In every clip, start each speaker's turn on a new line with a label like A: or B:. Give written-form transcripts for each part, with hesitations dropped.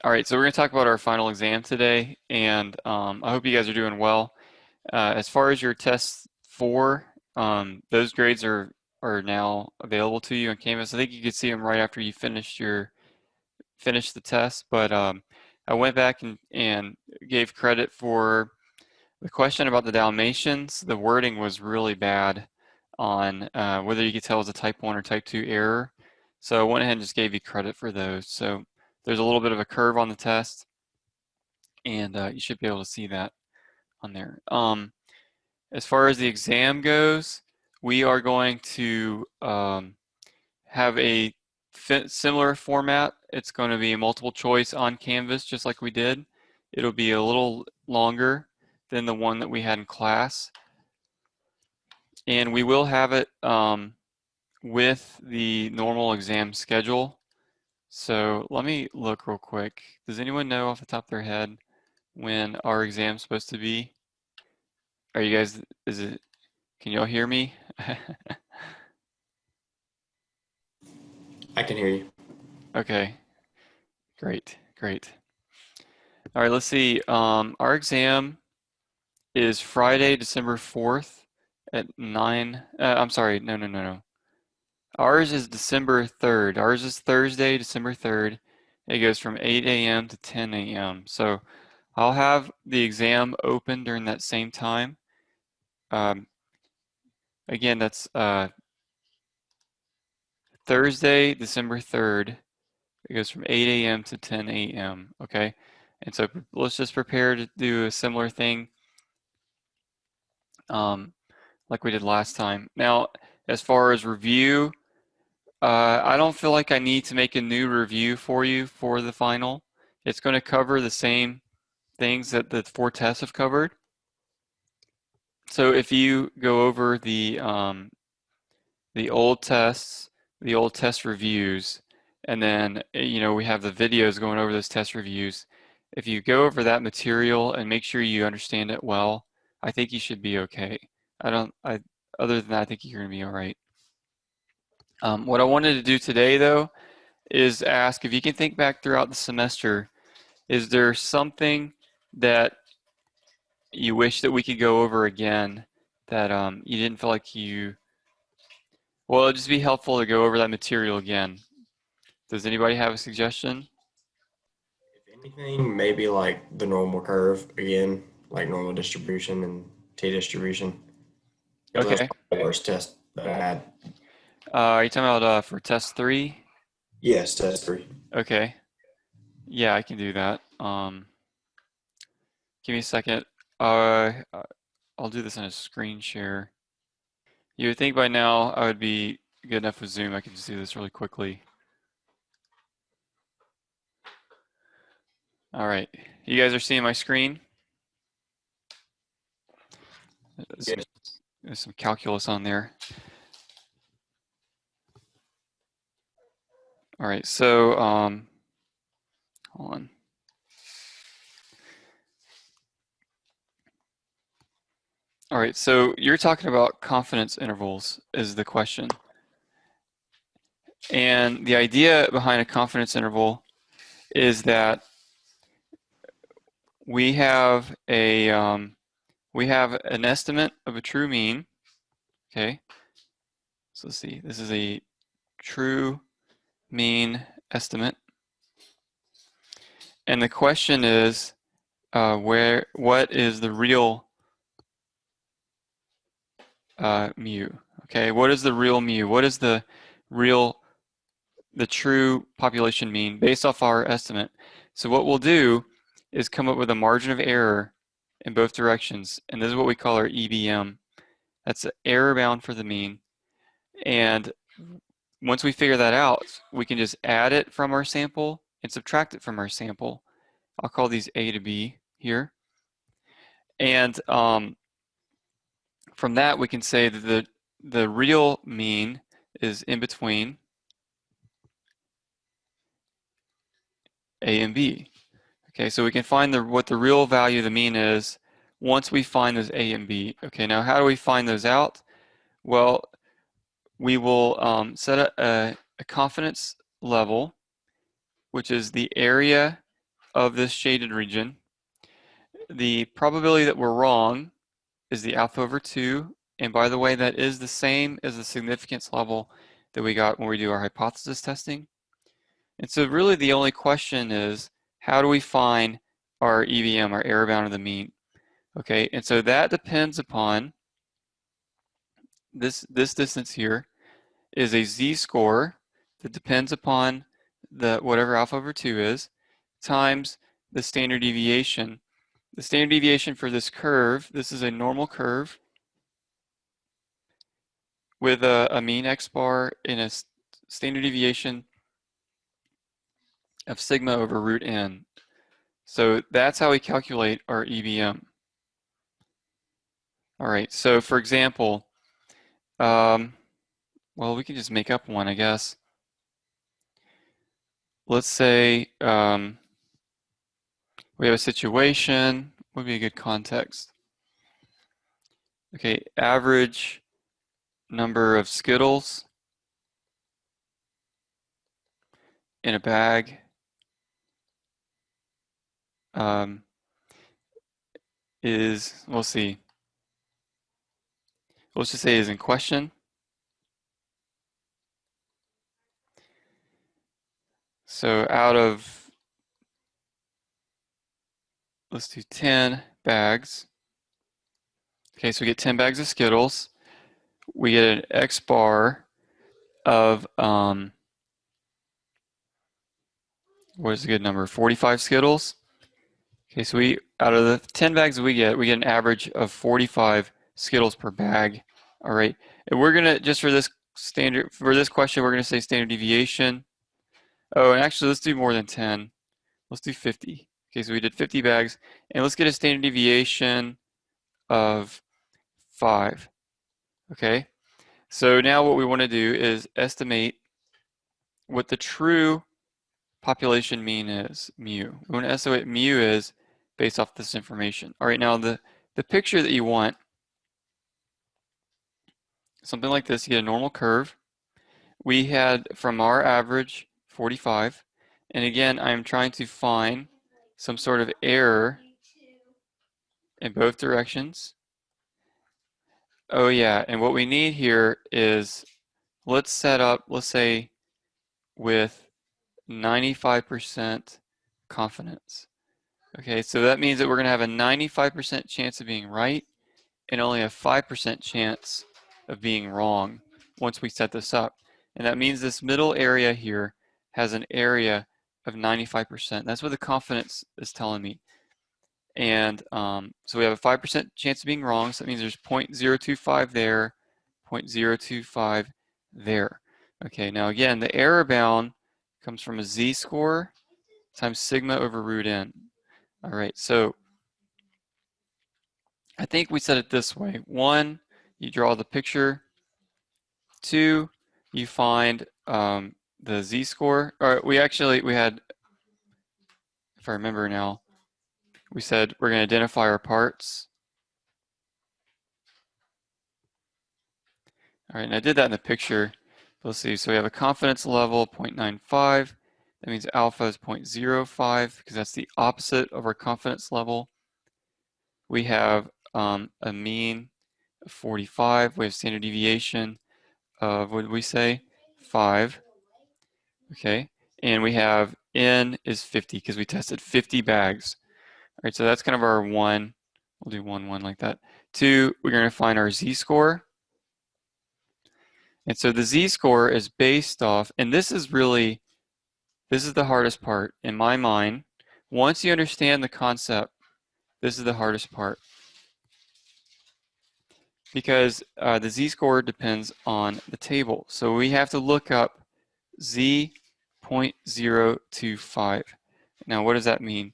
A: All right, so we're going to talk about our final exam today, and I hope you guys are doing well. As far as your test 4, those grades are now available to you on Canvas. I think you could see them right after you finished the test, but I went back and gave credit for the question about the Dalmatians. The wording was really bad on whether you could tell it was a type 1 or type 2 error. So I went ahead and just gave you credit for those. So there's a little bit of a curve on the test, and you should be able to see that on there. As far as the exam goes, we are going to have a similar format. It's going to be a multiple choice on Canvas, just like we did. It'll be a little longer than the one that we had in class. And we will have it with the normal exam schedule. So let me look real quick. Does anyone know off the top of their head when our exam's supposed to be? Are you guys, can y'all hear me?
B: I can hear you.
A: Okay, great. All right, let's see. Our exam is Friday, December 4th at 9. I'm sorry, no. Ours is December 3rd. Ours is Thursday, December 3rd. It goes from 8 a.m. to 10 a.m. So I'll have the exam open during that same time. Again, that's Thursday, December 3rd. It goes from 8 a.m. to 10 a.m. Okay, and so let's just prepare to do a similar thing like we did last time. Now, as far as review, I don't feel like I need to make a new review for you for the final. It's going to cover the same things that the 4 tests have covered. So if you go over the old tests, the old test reviews, and then we have the videos going over those test reviews. If you go over that material and make sure you understand it well, I think you should be okay. Other than that, I think you're going to be all right. What I wanted to do today, though, is ask if you can think back throughout the semester, is there something that you wish that we could go over again that you didn't feel like well, it'd just be helpful to go over that material again. Does anybody have a suggestion?
B: If anything, maybe like the normal curve again, like normal distribution and t-distribution. Because that's
A: Okay.
B: probably the worst test that I had.
A: Are you talking about for test 3?
B: Yes, test three.
A: Okay. Yeah, I can do that. Give me a second. I'll do this on a screen share. You would think by now I would be good enough with Zoom. I can just do this really quickly. All right. You guys are seeing my screen?
B: Yes.
A: There's some calculus on there. All right, so hold on. All right, so you're talking about confidence intervals is the question. And the idea behind a confidence interval is that we have an estimate of a true mean. Okay, so let's see. This is a true mean estimate, and the question is, what is the real mu? Okay, what is the real mu? What is the true population mean based off our estimate? So what we'll do is come up with a margin of error in both directions, and this is what we call our EBM. That's the error bound for the mean. And once we figure that out, we can just add it from our sample and subtract it from our sample. I'll call these A to B here. And from that, we can say that the real mean is in between A and B. Okay, so we can find what the real value of the mean is once we find those A and B. Okay, now how do we find those out? Well, we will set a confidence level, which is the area of this shaded region. The probability that we're wrong is the alpha over 2. And by the way, that is the same as the significance level that we got when we do our hypothesis testing. And so really the only question is, how do we find our EBM, our error bound of the mean? Okay, and so that depends upon this distance here is a z-score that depends upon the whatever alpha over 2 is times the standard deviation. The standard deviation for this curve, this is a normal curve with a mean x bar and a standard deviation of sigma over root n. So that's how we calculate our EBM. All right, so for example, well, we can just make up one, I guess. Let's say we have a situation, would be a good context. Okay, average number of Skittles in a bag is, we'll see, let's just say is in question. So out of, let's do 10 bags. Okay, so we get 10 bags of Skittles. We get an X bar of, what is a good number? 45 Skittles. Okay, so we, out of the 10 bags that we get an average of 45 Skittles per bag. All right, and we're gonna, just for this question, we're gonna say standard deviation. Oh, and actually, let's do more than 10. Let's do 50. Okay, so we did 50 bags, and let's get a standard deviation of 5. Okay, so now what we want to do is estimate what the true population mean is, mu. We want to estimate what mu is based off this information. All right, now the picture that you want, something like this, you get a normal curve. We had from our average 45, and again, I'm trying to find some sort of error in both directions. Oh yeah, and what we need here is, let's set up, let's say with 95% confidence. Okay, so that means that we're going to have a 95% chance of being right and only a 5% chance of being wrong once we set this up. And that means this middle area here has an area of 95%. That's what the confidence is telling me. And so we have a 5% chance of being wrong, so that means there's 0.025 there, 0.025 there. Okay, now again, the error bound comes from a z-score times sigma over root n. All right, so I think we set it this way. 1, you draw the picture. 2, you find the z-score. Or we had, if I remember now, we said we're going to identify our parts. All right, and I did that in the picture. Let's see, so we have a confidence level 0.95. That means alpha is 0.05 because that's the opposite of our confidence level. We have a mean of 45. We have standard deviation of, what did we say? 5. Okay, and we have n is 50 because we tested 50 bags. All right, so that's kind of our 1. We'll do 1, 1 like that. 2, we're going to find our z-score. And so the z-score is based off, and this is the hardest part in my mind. Once you understand the concept, this is the hardest part. Because the z-score depends on the table. So we have to look up z.025. Now, what does that mean?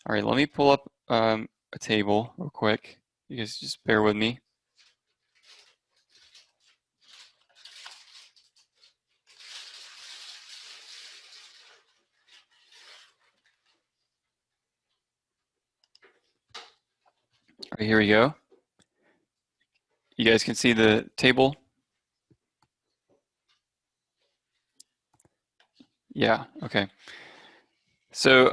A: All right, let me pull up a table real quick. You guys just bear with me. All right, here we go. You guys can see the table? Yeah, okay. So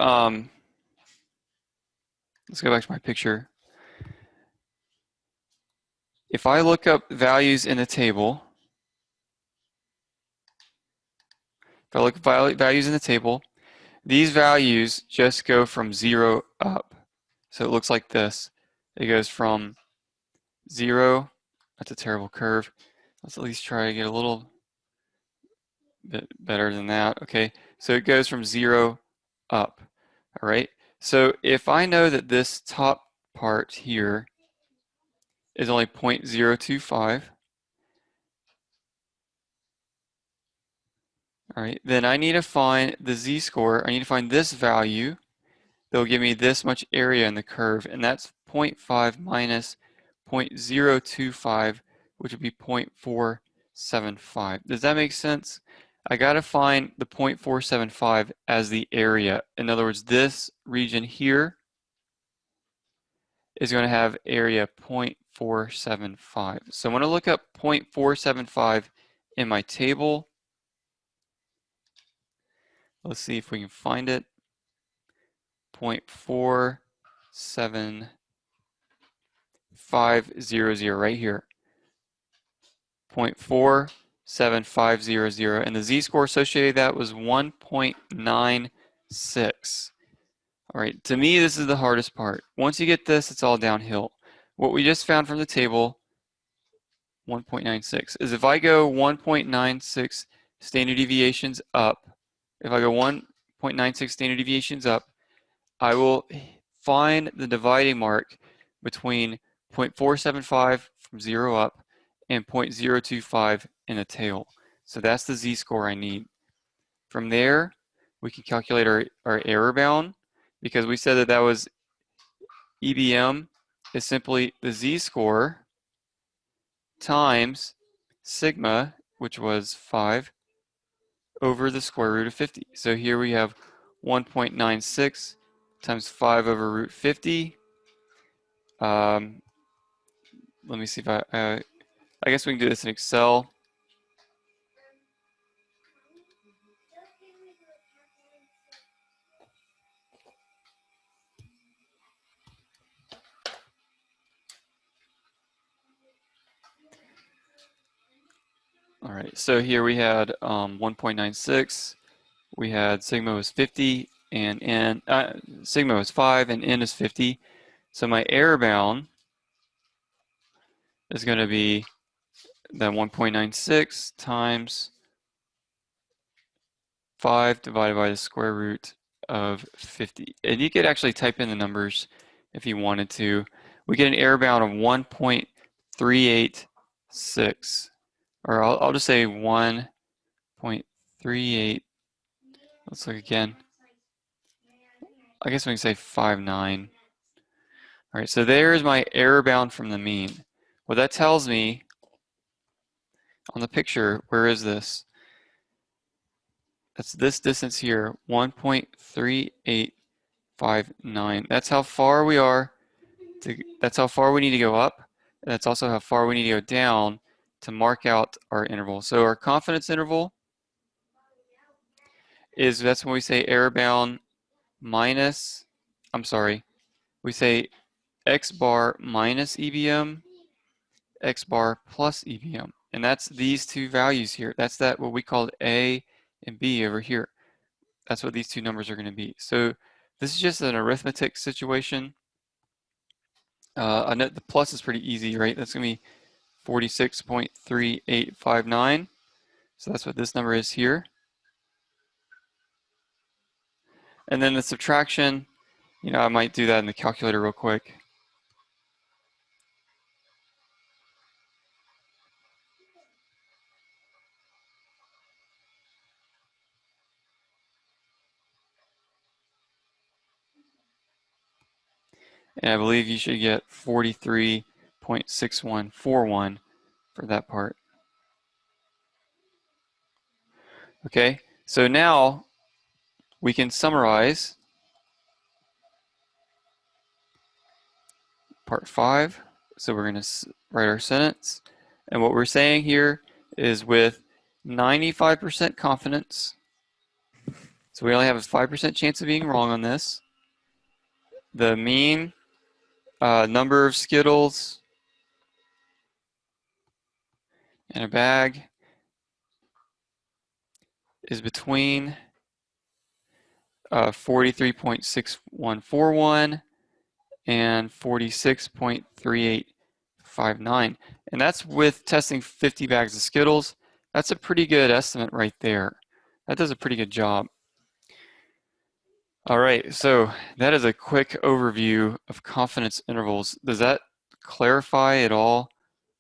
A: let's go back to my picture. If I look up values in the table, if I look at values in the table, these values just go from 0 up. So it looks like this. It goes from 0, that's a terrible curve. Let's at least try to get a little bit better than that. Okay, so it goes from 0 up. All right, so if I know that this top part here is only 0.025, all right, then I need to find the z-score. I need to find this value. They'll give me this much area in the curve, and that's 0.5 minus 0.025, which would be 0.475. Does that make sense? I got to find the 0.475 as the area. In other words, this region here is going to have area 0.475. So I'm going to look up 0.475 in my table. Let's see if we can find it. 0.47500 right here. 0.47500, and the z-score associated with that was 1.96. All right, to me, this is the hardest part. Once you get this, it's all downhill. What we just found from the table, 1.96, is if I go 1.96 standard deviations up, if I go 1.96 standard deviations up, I will find the dividing mark between 0.475 from 0 up and 0.025 in the tail. So that's the z-score I need. From there, we can calculate our error bound, because we said that that was EBM is simply the z-score times sigma, which was 5, over the square root of 50. So here we have 1.96 times 5 over root 50. Let me see if I guess we can do this in Excel. All right, so here we had 1.96. We had sigma was 50 and n, sigma was 5 and n is 50. So my error bound is going to be that 1.96 times 5 divided by the square root of 50. And you could actually type in the numbers if you wanted to. We get an error bound of 1.386, or I'll just say 1.38. Let's look again. I guess we can say 59. All right, so there's my error bound from the mean. What that tells me on the picture, where is this? That's this distance here, 1.3859. That's how far we are. That's how far we need to go up. And that's also how far we need to go down to mark out our interval. So our confidence interval is, that's when we say error bound minus, I'm sorry, we say x bar minus EBM, x bar plus EBM. And that's these two values here. That's that what we called A and B over here. That's what these two numbers are going to be. So this is just an arithmetic situation. I know the plus is pretty easy, right? That's going to be 46.3859. So that's what this number is here. And then the subtraction, I might do that in the calculator real quick. And I believe you should get 43.6141 for that part. Okay, so now we can summarize part 5. So we're going to write our sentence. And what we're saying here is with 95% confidence, so we only have a 5% chance of being wrong on this, the mean Number of Skittles in a bag is between 43.6141 and 46.3859. And that's with testing 50 bags of Skittles. That's a pretty good estimate right there. That does a pretty good job. All right, so that is a quick overview of confidence intervals. Does that clarify at all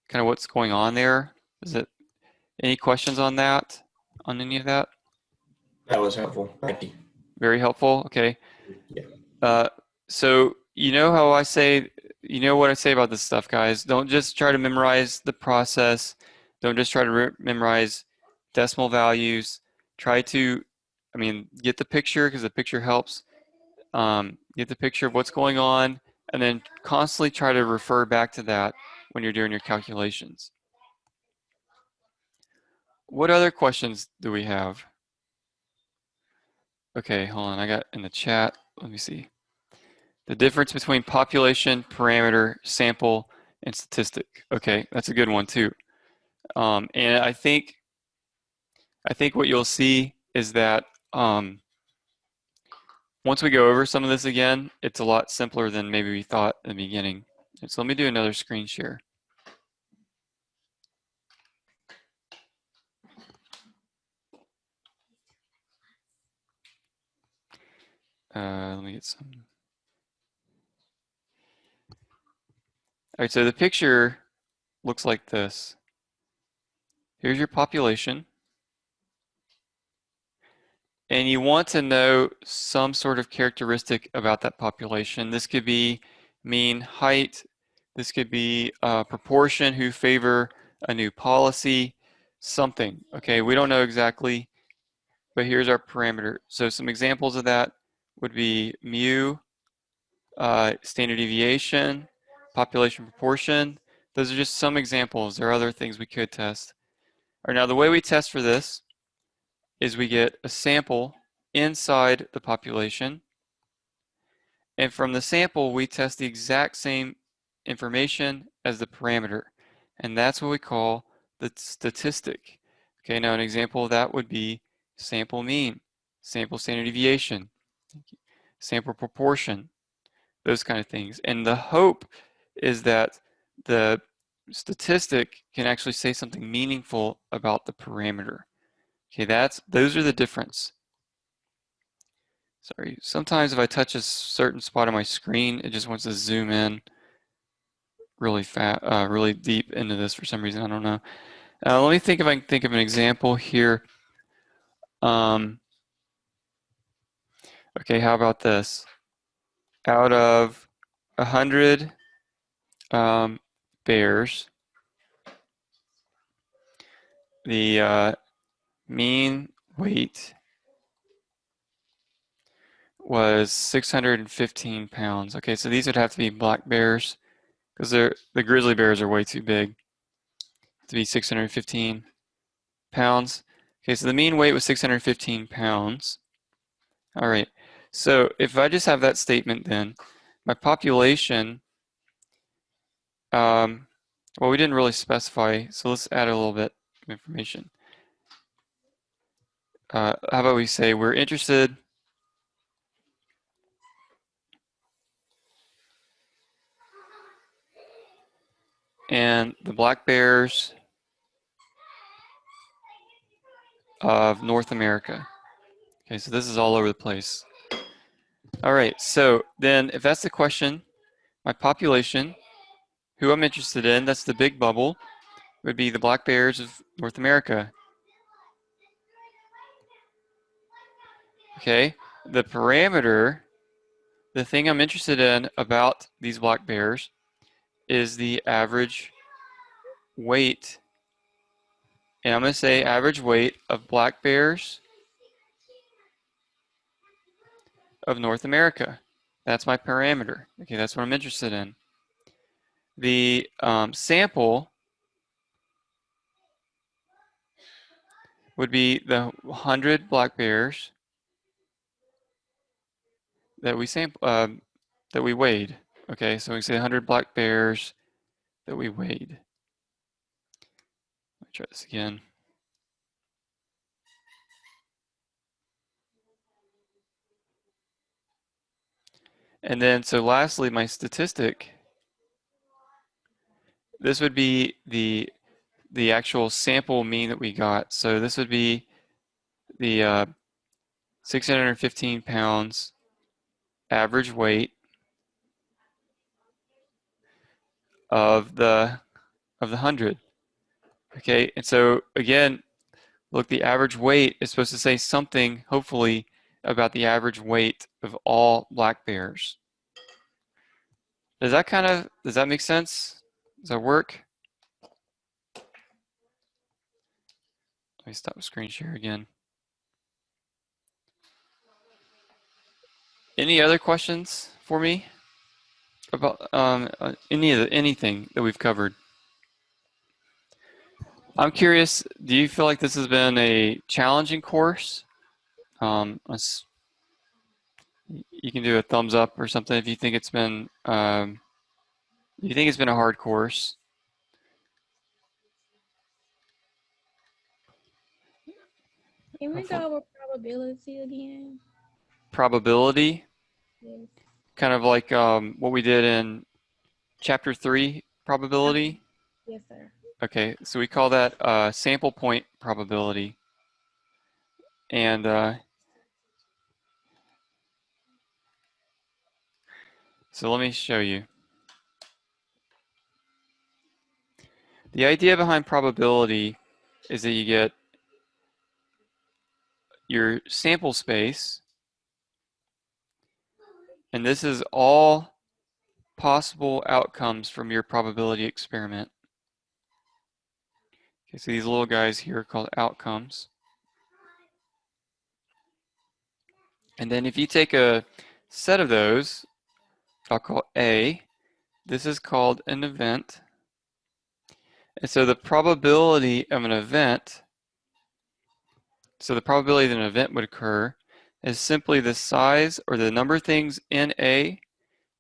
A: kind of what's going on there? Is it any questions on that, on any of that?
B: That was helpful. Thank you.
A: Very helpful. Okay.
B: Yeah.
A: So you know how I say, you know what I say about this stuff, guys. Don't just try to memorize the process. Don't just try to memorize decimal values. Try to, get the picture because the picture helps. Get the picture of what's going on, and then constantly try to refer back to that when you're doing your calculations. What other questions do we have? Okay, hold on. I got in the chat. Let me see. The difference between population, parameter, sample, and statistic. Okay, that's a good one too. And I think what you'll see is that once we go over some of this again, it's a lot simpler than maybe we thought in the beginning. So let me do another screen share. Let me get some. All right, so the picture looks like this. Here's your population. And you want to know some sort of characteristic about that population. This could be mean height. This could be proportion who favor a new policy, something. Okay, we don't know exactly, but here's our parameter. So some examples of that would be mu, standard deviation, population proportion. Those are just some examples. There are other things we could test. All right, now the way we test for this is we get a sample inside the population, and from the sample we test the exact same information as the parameter, and that's what we call the statistic. Okay, now an example of that would be sample mean, sample standard deviation, sample proportion, those kind of things. And the hope is that the statistic can actually say something meaningful about the parameter. Okay, those are the difference. Sorry, sometimes if I touch a certain spot on my screen, it just wants to zoom in really fast, really deep into this for some reason. I don't know. Let me think if I can think of an example here. Okay, how about this? Out of 100 bears, the mean weight was 615 pounds. Okay, so these would have to be black bears because the grizzly bears are way too big to be 615 pounds. Okay, so the mean weight was 615 pounds. All right, so if I just have that statement, then my population, well, we didn't really specify, so let's add a little bit of information. How about we say we're interested in the black bears of North America. Okay, so this is all over the place. All right, so then if that's the question, my population, who I'm interested in, that's the big bubble, would be the black bears of North America. Okay, the parameter, the thing I'm interested in about these black bears is the average weight. And I'm going to say average weight of black bears of North America. That's my parameter. Okay, that's what I'm interested in. The sample would be the 100 black bears that we weighed. Okay, so we can say 100 black bears that we weighed. Let me try this again. And then, so lastly, my statistic, this would be the actual sample mean that we got. So this would be the 615 pounds average weight of the 100. Okay, and so again, look, the average weight is supposed to say something, hopefully, about the average weight of all black bears. Does that make sense? Does that work? Let me stop screen share again. Any other questions for me about anything that we've covered? I'm curious, do you feel like this has been a challenging course? You can do a thumbs up or something if you think it's been a hard course.
C: Can we
A: Hopefully,
C: go over probability again?
A: probability,
C: Yes.
A: kind of like what we did in chapter 3, probability.
C: Yes, sir.
A: Okay, so we call that sample point probability. And so let me show you. The idea behind probability is that you get your sample space, and this is all possible outcomes from your probability experiment. Okay, so these little guys here are called outcomes. And then if you take a set of those, I'll call A, this is called an event. And so the probability of an event, so the probability that an event would occur is simply the size or the number of things in A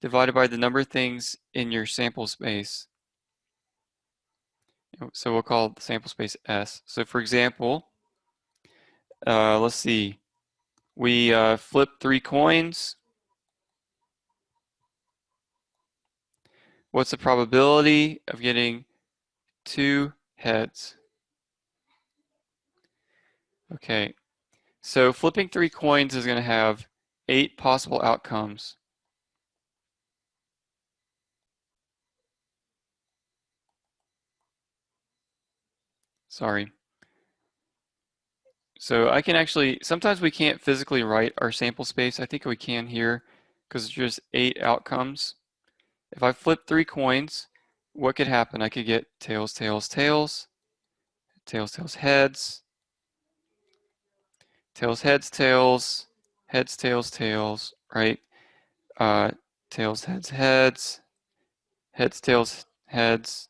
A: divided by the number of things in your sample space. So we'll call the sample space S. So for example, let's see, we flipped 3 coins. What's the probability of getting 2 heads? Okay, so flipping 3 coins is going to have 8 possible outcomes. Sorry. So I can actually, sometimes we can't physically write our sample space. I think we can here because it's just 8 outcomes. If I flip 3 coins, what could happen? I could get tails, tails, tails, tails, tails, heads, tails, heads, tails, heads, tails, tails, right? Uh, tails, heads, heads, heads, tails, heads,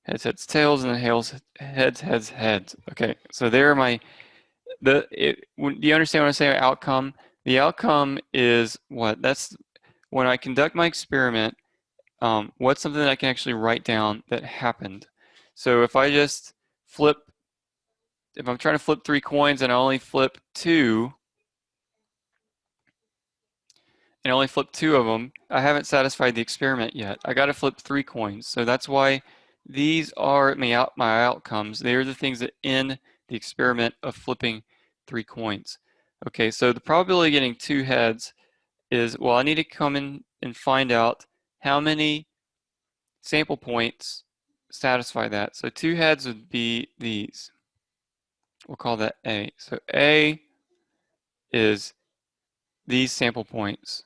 A: heads, heads, tails, and then heads, heads, heads. Okay, so there are my, do you understand what I'm saying? Outcome. The outcome is what? That's when I conduct my experiment, what's something that I can actually write down that happened? So if I just flip, if I'm trying to flip 3 coins and I only flip 2, and I only flip 2 of them, I haven't satisfied the experiment yet. I got to flip 3 coins. So that's why these are my outcomes. They are the things that end the experiment of flipping 3 coins. Okay, so the probability of getting 2 heads is, well, I need to come in and find out how many sample points satisfy that. So 2 heads would be these. We'll call that A. So A is these sample points.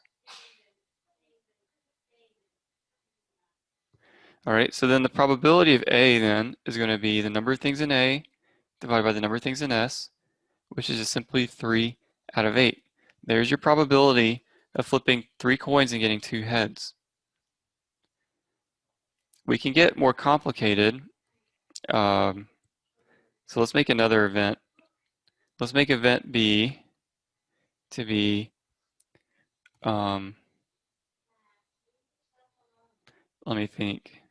A: All right, so then the probability of A then is going to be the number of things in A divided by the number of things in S, which is just simply 3 out of 8. There's your probability of flipping 3 coins and getting 2 heads. We can get more complicated. So let's make another event. Let's make event B to be let me think.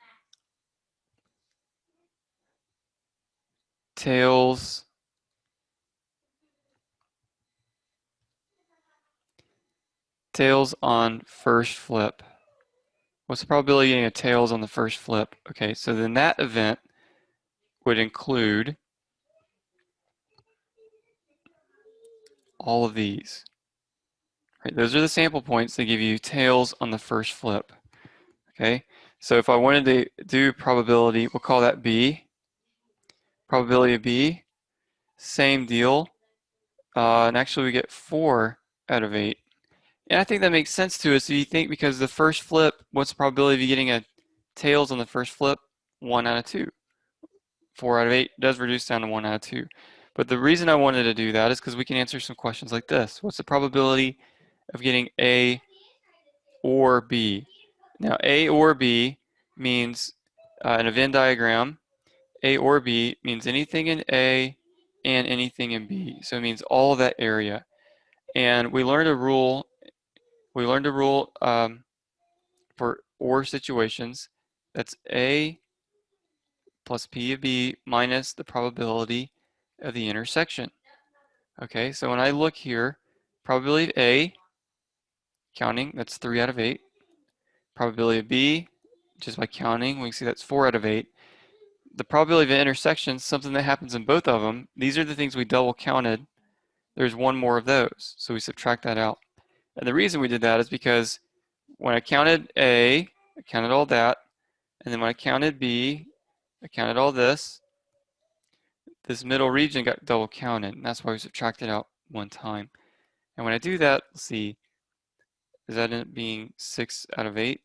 A: Tails. Tails on first flip. What's the probability of getting a tails on the first flip? Okay, so then that event would include all of these. Right, those are the sample points that give you tails on the first flip. Okay, so if I wanted to do probability, we'll call that B. Probability of B, same deal. And actually we get 4 out of 8. And I think that makes sense to us. So you think because the first flip, what's the probability of you getting a tails on the first flip? 1 out of 2. 4 out of 8 does reduce down to 1 out of 2. But the reason I wanted to do that is because we can answer some questions like this. What's the probability of getting A or B? Now, A or B means in a Venn diagram, A or B means anything in A and anything in B. So it means all of that area. And we learned a rule. We learned a rule for OR situations. That's A plus P of B minus the probability of the intersection. Okay, so when I look here, probability of A, counting, that's 3 out of 8. Probability of B, just by counting, we can see that's 4 out of 8. The probability of an intersection, something that happens in both of them, these are the things we double counted. There's one more of those, so we subtract that out. And the reason we did that is because when I counted A, I counted all that, and then when I counted B, I counted all this. This middle region got double counted, and that's why we subtracted out one time. And when I do that, let's see, does that end up being 6 out of 8?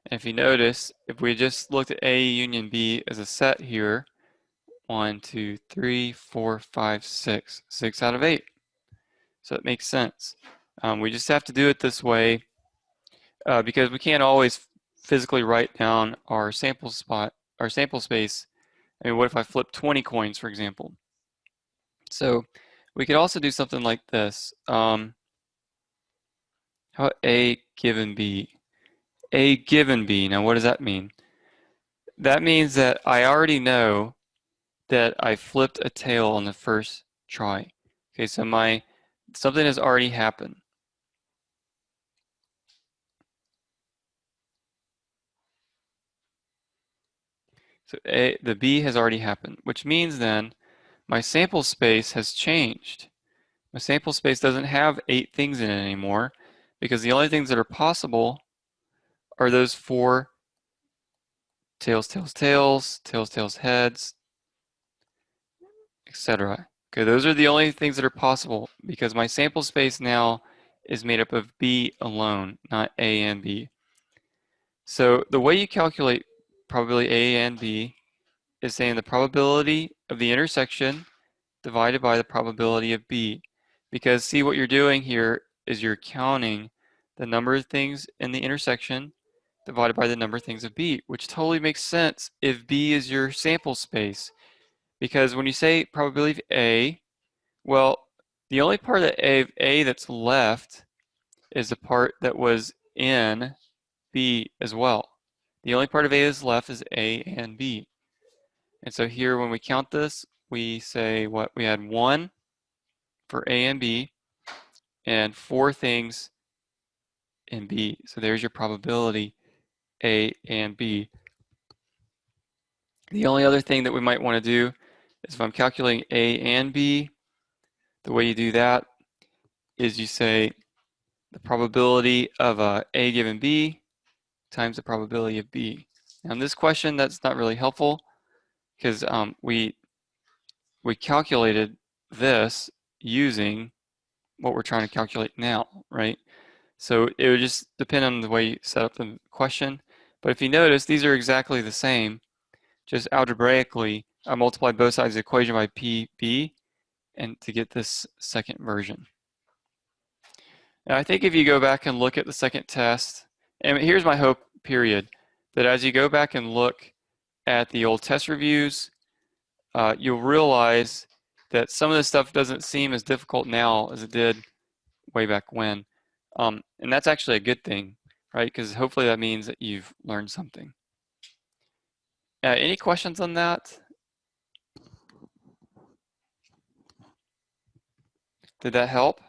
A: And if you notice, if we just looked at A union B as a set here, 1, 2, 3, 4, 5, 6, 6 out of 8. So it makes sense. We just have to do it this way because we can't always physically write down our sample spot, our sample space. I mean, what if I flip 20 coins, for example? So we could also do something like this. How about A given B? A given B, now what does that mean? That means that I already know that I flipped a tail on the first try. Okay, so something has already happened. So the B has already happened, which means then my sample space has changed. My sample space doesn't have 8 things in it anymore because the only things that are possible are those 4 tails, tails, tails, tails, tails, heads, etc. Okay, those are the only things that are possible because my sample space now is made up of B alone, not A and B. So the way you calculate probability A and B is saying the probability of the intersection divided by the probability of B. Because see, what you're doing here is you're counting the number of things in the intersection divided by the number of things of B, which totally makes sense if B is your sample space. Because when you say probability of A, well, the only part of A that's left is the part that was in B as well. The only part of A that's left is A and B. And so here when we count this, we say what? We had 1 for A and B and 4 things in B. So there's your probability A and B. The only other thing that we might want to do is if I'm calculating A and B, the way you do that is you say the probability of A given B times the probability of B. Now in this question, that's not really helpful because we calculated this using what we're trying to calculate now, right? So it would just depend on the way you set up the question. But if you notice, these are exactly the same. Just algebraically, I multiplied both sides of the equation by PB and to get this second version. Now I think if you go back and look at the second test, and here's my hope, period, that as you go back and look at the old test reviews, you'll realize that some of this stuff doesn't seem as difficult now as it did way back when. And that's actually a good thing, right? Because hopefully that means that you've learned something. Any questions on that? Did that help?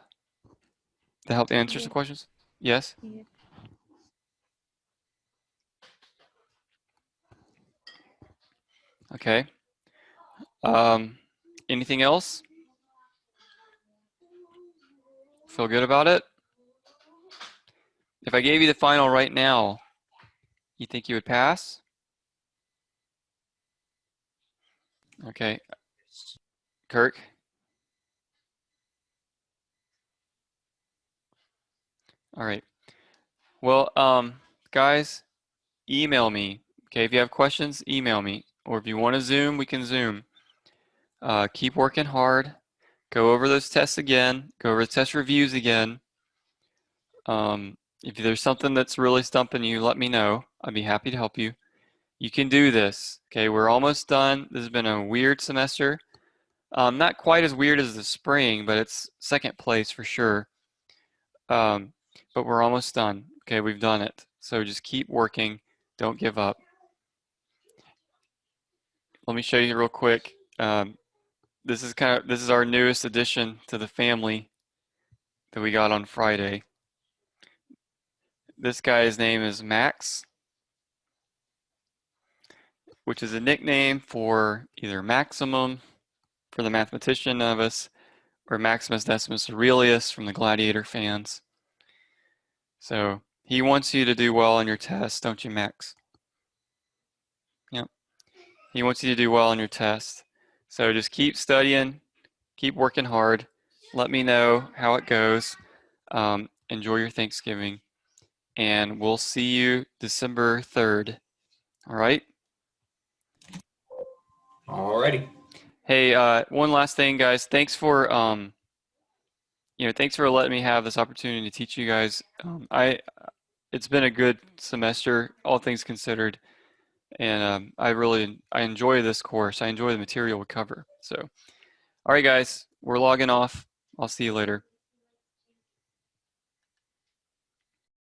A: Did that help answer some
C: Yes.
A: questions? Yes?
C: Yes.
A: Okay. Anything else? Feel good about it? If I gave you the final right now, you think you would pass? Okay. Kirk? All right. Well, guys, email me. Okay, if you have questions, email me. Or if you want to Zoom, we can Zoom. Keep working hard. Go over those tests again. Go over the test reviews again. If there's something that's really stumping you, let me know. I'd be happy to help you. You can do this. Okay, we're almost done. This has been a weird semester. Not quite as weird as the spring, but it's second place for sure. But we're almost done. Okay, we've done it. So just keep working. Don't give up. Let me show you real quick. This is our newest addition to the family that we got on Friday. This guy's name is Max, which is a nickname for either Maximum for the mathematician of us, or Maximus Decimus Aurelius from the Gladiator fans. So he wants you to do well on your test, don't you, Max? Yep. He wants you to do well on your test. So just keep studying, keep working hard. Let me know how it goes. Enjoy your Thanksgiving, and we'll see you December 3rd. All right?
B: Alrighty.
A: Hey, one last thing, guys. Thanks for thanks for letting me have this opportunity to teach you guys. It's been a good semester, all things considered, and I enjoy this course. I enjoy the material we cover. So, all right, guys, we're logging off. I'll see you later.